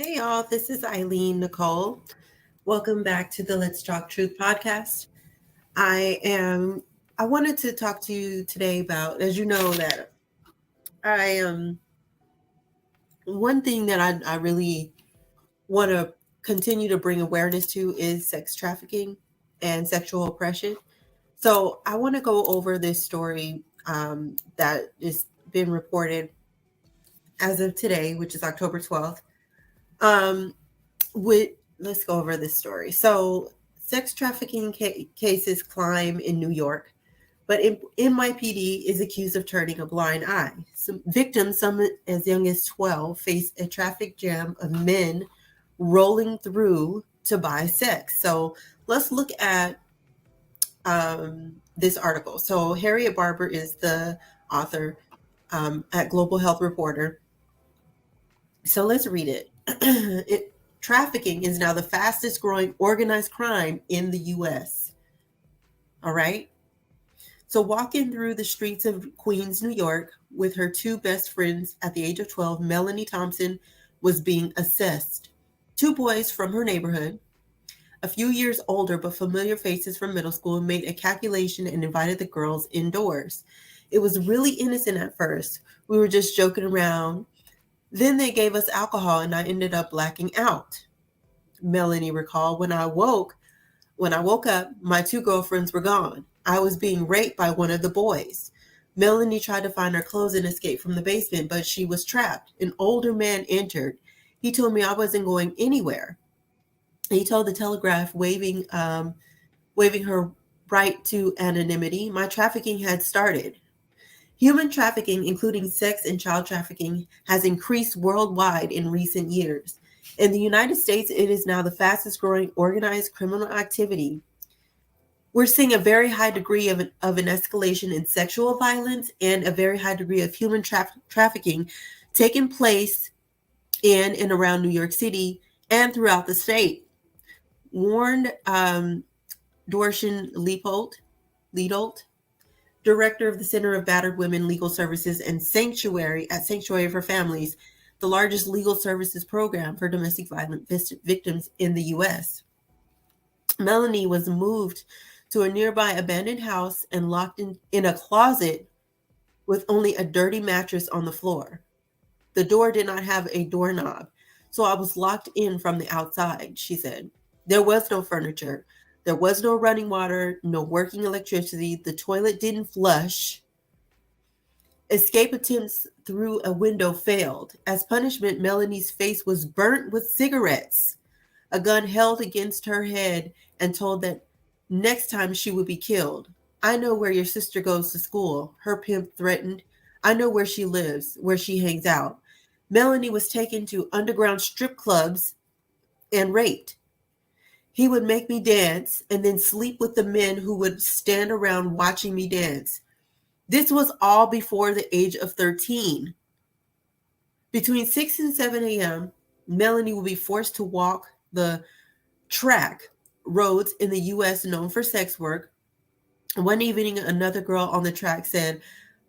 Hey y'all, this is Eileen Nicole. Welcome back to the Let's Talk Truth podcast. I am I wanted to talk to you today about, as you know, that I am one thing that I really want to continue to bring awareness to is sex trafficking and sexual oppression. So I want to go over this story that has been reported as of today, which is October 12th. Um, with let's go over this story. So, sex trafficking cases climb in New York, but NYPD is accused of turning a blind eye. Some victims, some as young as 12, face a traffic jam of men rolling through to buy sex. So, let's look at this article. So, Harriet Barber is the author at Global Health Reporter. So let's read it. Trafficking is now the fastest growing organized crime in the US. All right. So, walking through the streets of Queens, New York, with her two best friends at the age of 12, Melanie Thompson was being assessed. Two boys from her neighborhood, a few years older but familiar faces from middle school, made a calculation and invited the girls indoors. It was really innocent at first. We were just joking around. Then they gave us alcohol and I ended up blacking out. Melanie recalled, when I woke up, my two girlfriends were gone. I was being raped by one of the boys. Melanie tried to find her clothes and escape from the basement, but she was trapped. An older man entered. He told me I wasn't going anywhere. He told the Telegraph, waving her right to anonymity. My trafficking had started. Human trafficking, including sex and child trafficking, has increased worldwide in recent years. In the United States, it is now the fastest growing organized criminal activity. We're seeing a very high degree of an escalation in sexual violence and a very high degree of human trafficking taking place in and around New York City and throughout the state. Warned Dorshan Leadolt, director of the Center of Battered Women Legal Services and Sanctuary for Families, the largest legal services program for domestic violence victims in the U.S. Melanie was moved to a nearby abandoned house and locked in a closet with only a dirty mattress on the floor. The door did not have a doorknob, so I was locked in from the outside, she said. There was no furniture. There was no running water, no working electricity. The toilet didn't flush. Escape attempts through a window failed. As punishment, Melanie's face was burnt with cigarettes, a gun held against her head, and told that next time she would be killed. I know where your sister goes to school, her pimp threatened. I know where she lives, where she hangs out. Melanie was taken to underground strip clubs and raped. He would make me dance and then sleep with the men who would stand around watching me dance. This was all before the age of 13. Between 6 and 7 a.m., Melanie would be forced to walk the track roads in the U.S. known for sex work. One evening, another girl on the track said,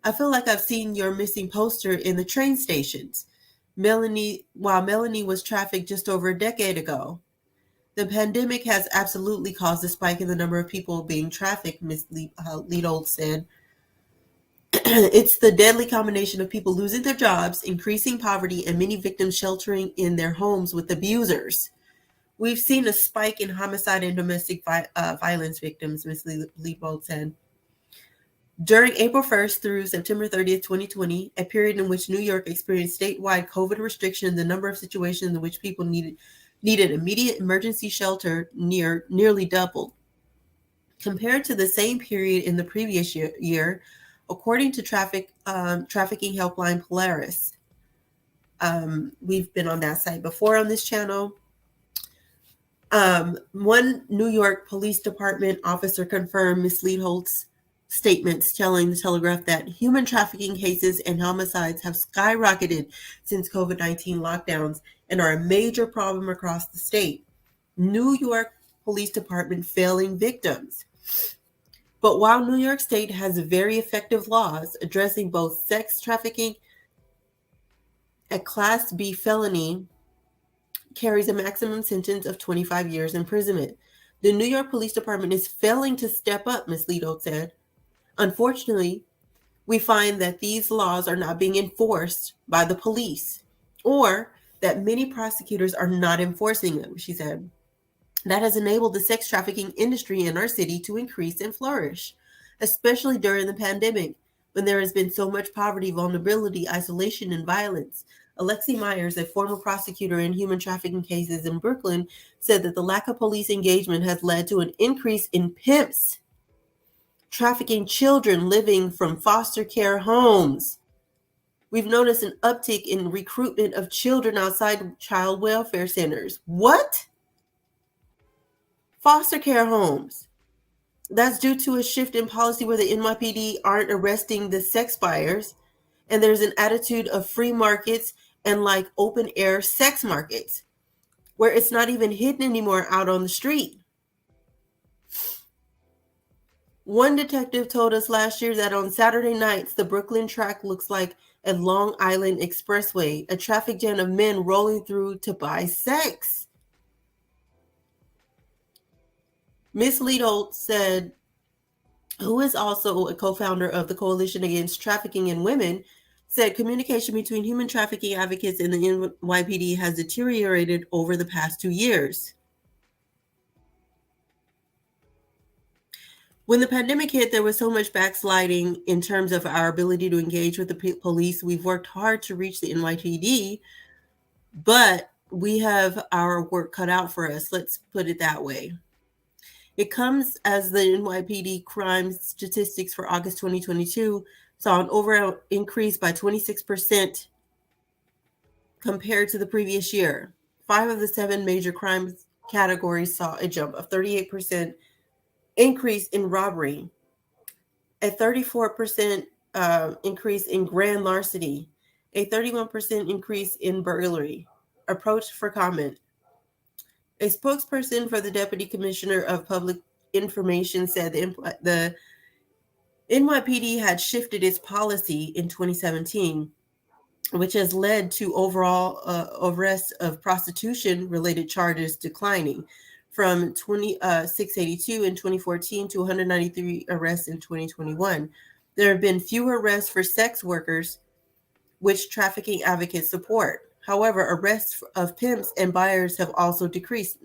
I feel like I've seen your missing poster in the train stations. While Melanie was trafficked just over a decade ago. The pandemic has absolutely caused a spike in the number of people being trafficked, Ms. Leadold said. It's the deadly combination of people losing their jobs, increasing poverty, and many victims sheltering in their homes with abusers. We've seen a spike in homicide and domestic violence victims, Ms. Leadold said. During April 1st through September 30th, 2020, a period in which New York experienced statewide COVID restrictions, the number of situations in which people needed immediate emergency shelter nearly doubled. Compared to the same period in the previous year, according to trafficking helpline Polaris. We've been on that site before on this channel. One New York Police Department officer confirmed Ms. Leadold's statements, telling the Telegraph that human trafficking cases and homicides have skyrocketed since COVID-19 lockdowns and are a major problem across the state. New York Police Department failing victims. But while New York State has very effective laws addressing both sex trafficking, a Class B felony, carries a maximum sentence of 25 years imprisonment. The New York Police Department is failing to step up, Ms. Lido said. Unfortunately, we find that these laws are not being enforced by the police, or that many prosecutors are not enforcing them, she said. That has enabled the sex trafficking industry in our city to increase and flourish, especially during the pandemic, when there has been so much poverty, vulnerability, isolation, and violence. Alexi Myers, a former prosecutor in human trafficking cases in Brooklyn, said that the lack of police engagement has led to an increase in pimps trafficking children living from foster care homes. We've noticed an uptick in recruitment of children outside child welfare centers. What? Foster care homes. That's due to a shift in policy where the NYPD aren't arresting the sex buyers, and there's an attitude of free markets and like open air sex markets where it's not even hidden anymore out on the street. One detective told us last year that on Saturday nights, the Brooklyn track looks like a Long Island expressway, a traffic jam of men rolling through to buy sex. Miss Lido said, who is also a co-founder of the Coalition Against Trafficking in Women, said communication between human trafficking advocates and the NYPD has deteriorated over the past 2 years. When the pandemic hit, there was so much backsliding in terms of our ability to engage with the police. We've worked hard to reach the NYPD, but we have our work cut out for us. Let's put it that way. It comes as the NYPD crime statistics for August 2022 saw an overall increase by 26% compared to the previous year. 5 of the 7 major crime categories saw a jump of 38% increase in robbery, a 34% increase in grand larceny, a 31% increase in burglary. Approached for comment. A spokesperson for the Deputy Commissioner of Public Information said the NYPD had shifted its policy in 2017, which has led to overall arrests of prostitution-related charges declining from 682 in 2014 to 193 arrests in 2021. There have been fewer arrests for sex workers, which trafficking advocates support. However, arrests of pimps and buyers have also decreased.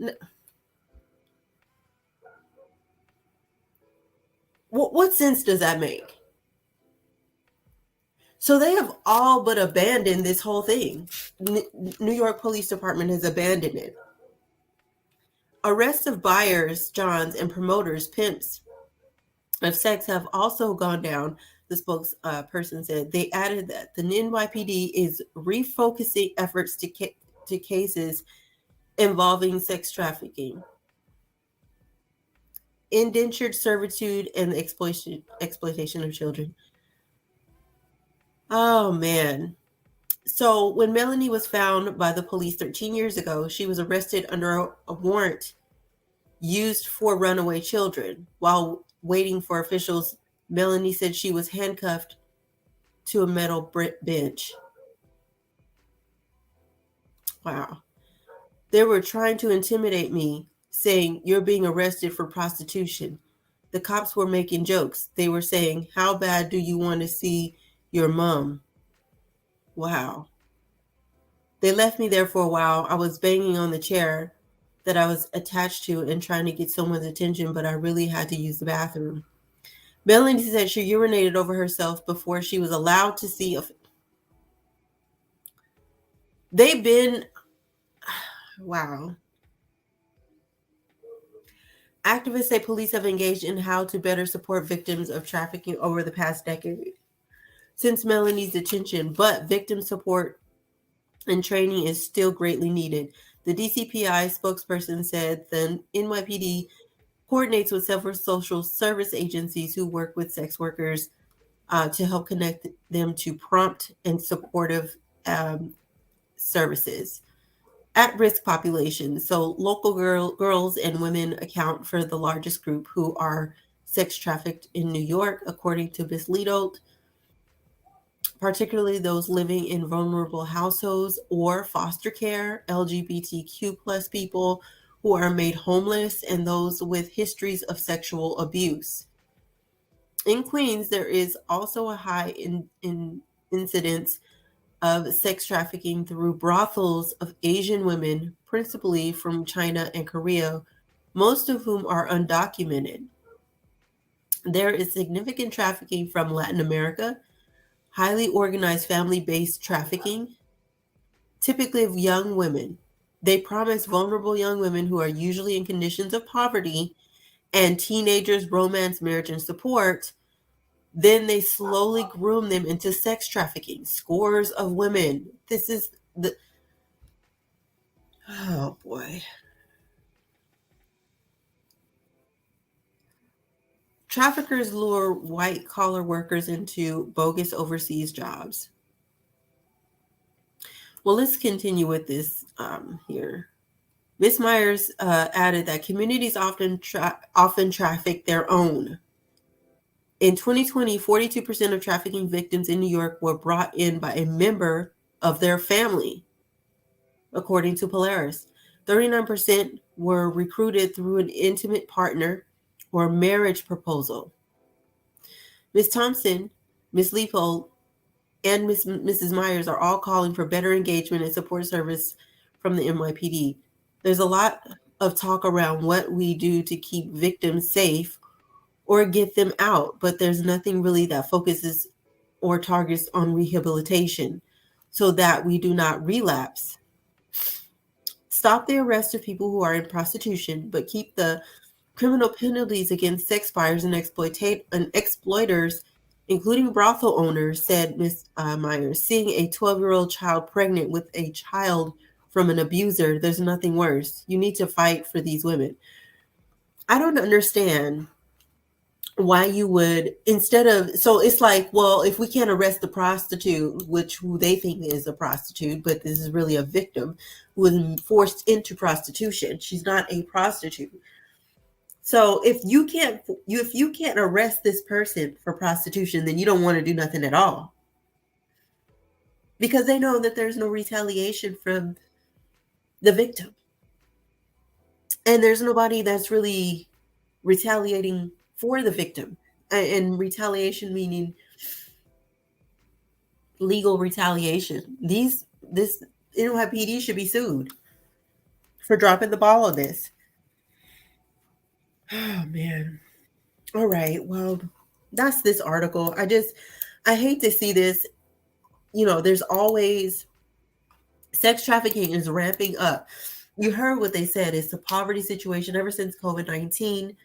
What sense does that make? So they have all but abandoned this whole thing. New York Police Department has abandoned it. Arrests of buyers, johns, and promoters, pimps of sex have also gone down, the spokesperson said. They added that the NYPD is refocusing efforts to cases involving sex trafficking, indentured servitude, and the exploitation of children. Oh, man. So when Melanie was found by the police 13 years ago, she was arrested under a warrant used for runaway children. While waiting for officials, Melanie said she was handcuffed to a metal bench. Wow. They were trying to intimidate me, saying, "You're being arrested for prostitution." The cops were making jokes. They were saying, "How bad do you want to see your mom?" Wow. They left me there for a while. I was banging on the chair that I was attached to and trying to get someone's attention, but I really had to use the bathroom. Melanie said she urinated over herself before she was allowed to see. They've been, wow. Activists say police have engaged in how to better support victims of trafficking over the past decade since Melanie's detention, but victim support and training is still greatly needed. The DCPI spokesperson said the NYPD coordinates with several social service agencies who work with sex workers to help connect them to prompt and supportive services. At-risk populations, so local girls and women account for the largest group who are sex trafficked in New York, according to Ms. Lido. particularly those living in vulnerable households or foster care, LGBTQ plus people who are made homeless, and those with histories of sexual abuse. In Queens, there is also a high in incidence of sex trafficking through brothels of Asian women, principally from China and Korea, most of whom are undocumented. There is significant trafficking from Latin America, highly organized family based trafficking, typically of young women. They promise vulnerable young women who are usually in conditions of poverty and teenagers romance, marriage, and support. Then they slowly groom them into sex trafficking. Scores of women. This is the, oh boy. Traffickers lure white collar workers into bogus overseas jobs. Well, let's continue with this here. Ms. Myers added that communities often traffic their own. In 2020, 42% of trafficking victims in New York were brought in by a member of their family, according to Polaris. 39% were recruited through an intimate partner or marriage proposal. Ms. Thompson, Ms. Leopold, and Mrs. Myers are all calling for better engagement and support service from the NYPD. There's a lot of talk around what we do to keep victims safe or get them out, but there's nothing really that focuses or targets on rehabilitation so that we do not relapse. Stop the arrest of people who are in prostitution, but keep the criminal penalties against sex buyers and exploiters, including brothel owners, said Ms. Myers. Seeing a 12-year-old child pregnant with a child from an abuser, there's nothing worse. You need to fight for these women. I don't understand why you would, instead of, so it's like, well, if we can't arrest the prostitute, who they think is a prostitute, but this is really a victim who was forced into prostitution. She's not a prostitute. So if you can't arrest this person for prostitution, then you don't want to do nothing at all. Because they know that there's no retaliation from the victim. And there's nobody that's really retaliating for the victim. And retaliation meaning legal retaliation. This NYPD should be sued for dropping the ball on this. Oh man. All right. Well, that's this article. I hate to see this. There's always sex trafficking is ramping up. You heard what they said. It's a poverty situation ever since COVID-19.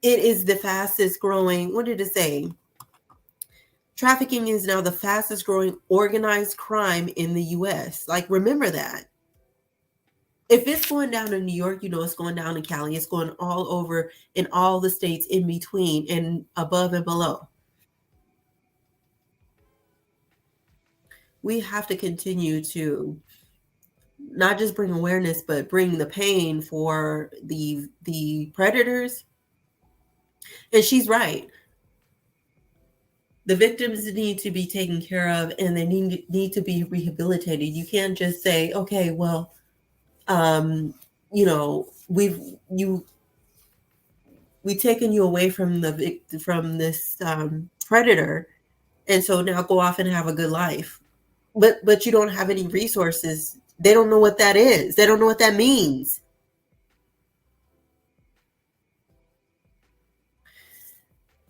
It is the fastest growing. What did it say? Trafficking is now the fastest growing organized crime in the US. Like, remember that. If it's going down in New York, it's going down in Cali. It's going all over in all the states in between and above and below. We have to continue to not just bring awareness, but bring the pain for the predators. And she's right. The victims need to be taken care of, and they need to be rehabilitated. You can't just say, okay, well, we've taken you away from this predator, and so now go off and have a good life. But you don't have any resources. They don't know what that is. They don't know what that means.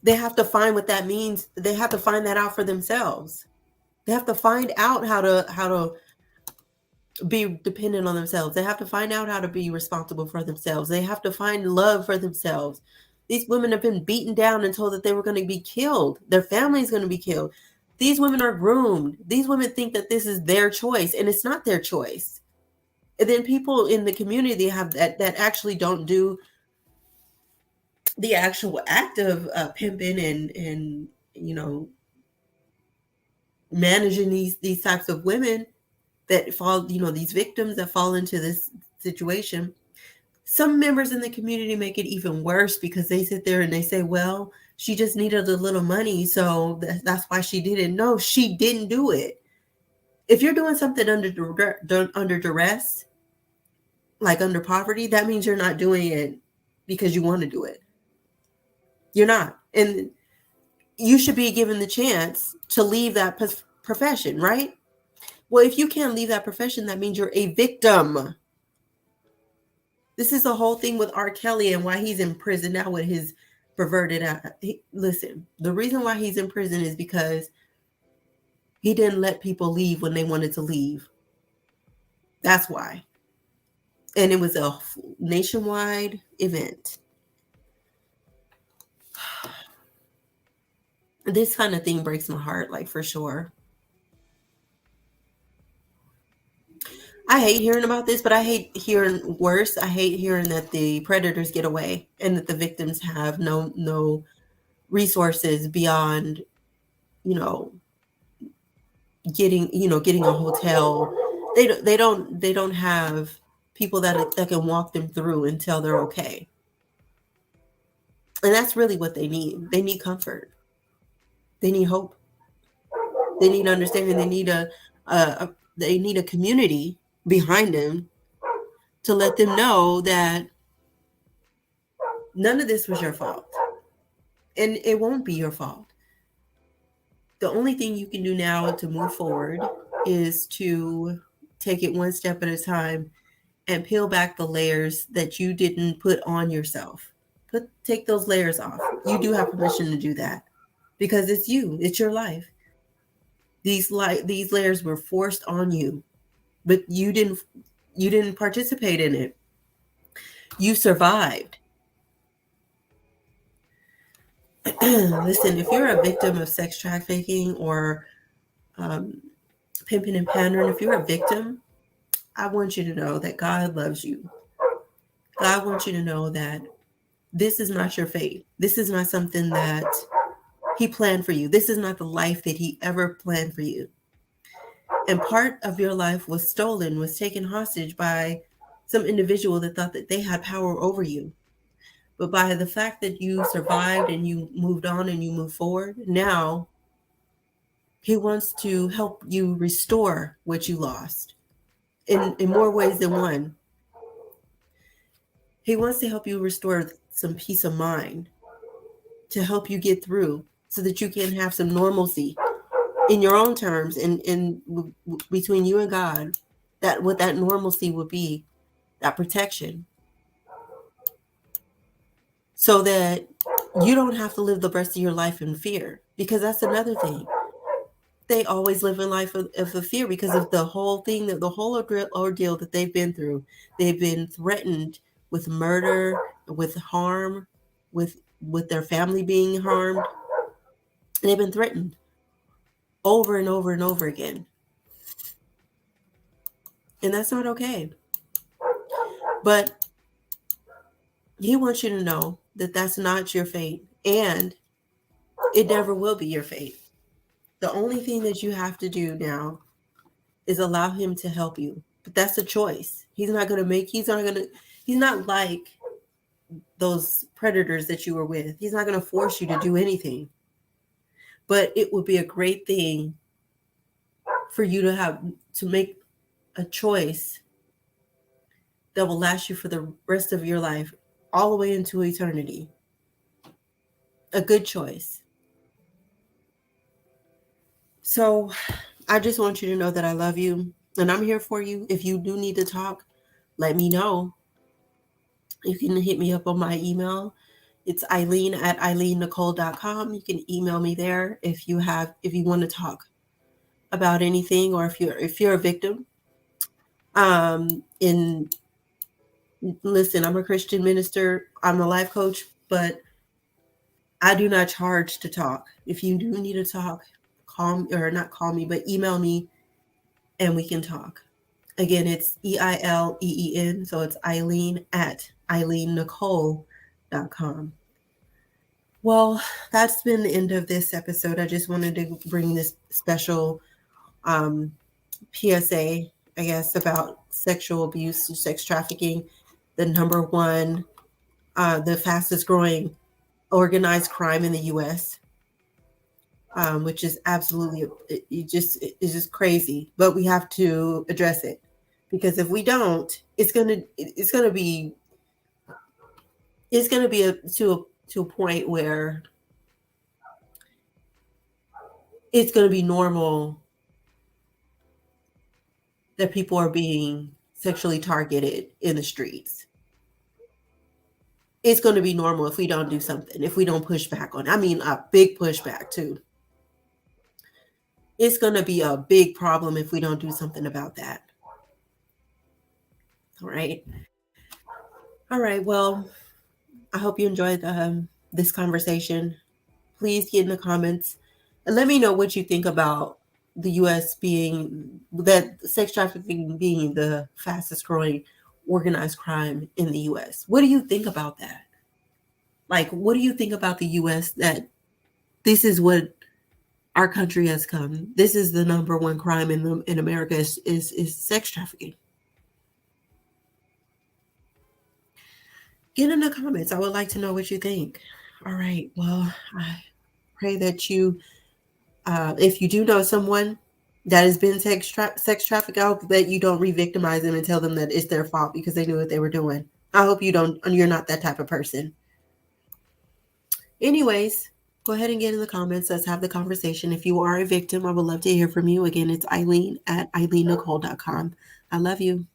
They have to find what that means. They have to find that out for themselves. They have to find out how to be dependent on themselves. They have to find out how to be responsible for themselves. They have to find love for themselves. These women have been beaten down and told that they were going to be killed. Their family is going to be killed. These women are groomed. These women think that this is their choice, and it's not their choice. And then people in the community have that actually don't do the actual act of pimping and managing these types of women that fall, these victims that fall into this situation. Some members in the community make it even worse because they sit there and they say, well, She just needed a little money, so that's why she did it. No, she didn't do it. If you're doing something under duress, like under poverty, that means you're not doing it because you want to do it. You're not. And you should be given the chance to leave that profession, right? Well, if you can't leave that profession, that means you're a victim. This is the whole thing with R. Kelly and why he's in prison now with his perverted. Listen, the reason why he's in prison is because he didn't let people leave when they wanted to leave. That's why. And it was a nationwide event. This kind of thing breaks my heart, like for sure. I hate hearing about this, but I hate hearing worse. I hate hearing that the predators get away and that the victims have no resources beyond, you know, getting a hotel. They don't have people that can walk them through until they're okay. And that's really what they need. They need comfort. They need hope. They need understanding. They need a community behind them to let them know that none of this was your fault. And it won't be your fault. The only thing you can do now to move forward is to take it one step at a time and peel back the layers that you didn't put on yourself. Take those layers off. You do have permission to do that because it's you. It's your life. These layers were forced on you, but you didn't participate in it. You survived. Listen, if you're a victim of sex trafficking or pimping and pandering, if you're a victim, I want you to know that God loves you. God wants you to know that this is not your fate. This is not something that he planned for you. This is not the life that he ever planned for you. And part of your life was stolen, was taken hostage by some individual that thought that they had power over you. But by the fact that you survived and you moved on and you moved forward, now he wants to help you restore what you lost in more ways than one. He wants to help you restore some peace of mind, to help you get through so that you can have some normalcy in your own terms and between you and God, that what that normalcy would be, that protection, so that you don't have to live the rest of your life in fear, because that's another thing. They always live in life of fear because of the whole thing, the whole ordeal that they've been through. They've been threatened with murder, with harm, with their family being harmed. They've been threatened over and over and over again. And that's not okay. But he wants you to know that that's not your fate, and it never will be your fate. The only thing that you have to do now is allow him to help you. But that's a choice. He's not like those predators that you were with. He's not going to force you to do anything. But it would be a great thing for you to make a choice that will last you for the rest of your life, all the way into eternity. A good choice. So I just want you to know that I love you and I'm here for you. If you do need to talk, let me know. You can hit me up on my email. It's Eileen@eileennicole.com. You can email me there if you want to talk about anything, or if you're a victim. Listen, I'm a Christian minister. I'm a life coach, but I do not charge to talk. If you do need to talk, email me and we can talk. Again, it's EILEEN. So it's Eileen@eileennicole.com. Well, that's been the end of this episode. I just wanted to bring this special PSA, I guess, about sexual abuse and sex trafficking. The number one, the fastest growing organized crime in the U.S., which is absolutely it's just crazy. But we have to address it because if we don't, it's gonna be to a point where it's gonna be normal that people are being sexually targeted in the streets. It's going to be normal if we don't do something, if we don't push back on it. I mean, a big pushback too. It's going to be a big problem if we don't do something about that. All right. All right. Well, I hope you enjoyed this conversation. Please get in the comments and let me know what you think about the U.S. being that sex trafficking being the fastest growing organized crime in the U.S. What do you think about that? Like, what do you think about the U.S. that this is what our country has come? This is the number one crime in America is sex trafficking. Get in the comments. I would like to know what you think. All right. Well, I pray that if you do know someone that has been sex trafficked, I hope that you don't re-victimize them and tell them that it's their fault because they knew what they were doing. I hope you don't. You're not that type of person. Anyways, go ahead and get in the comments. Let's have the conversation. If you are a victim, I would love to hear from you. Again, it's Eileen at eileennicole.com. I love you.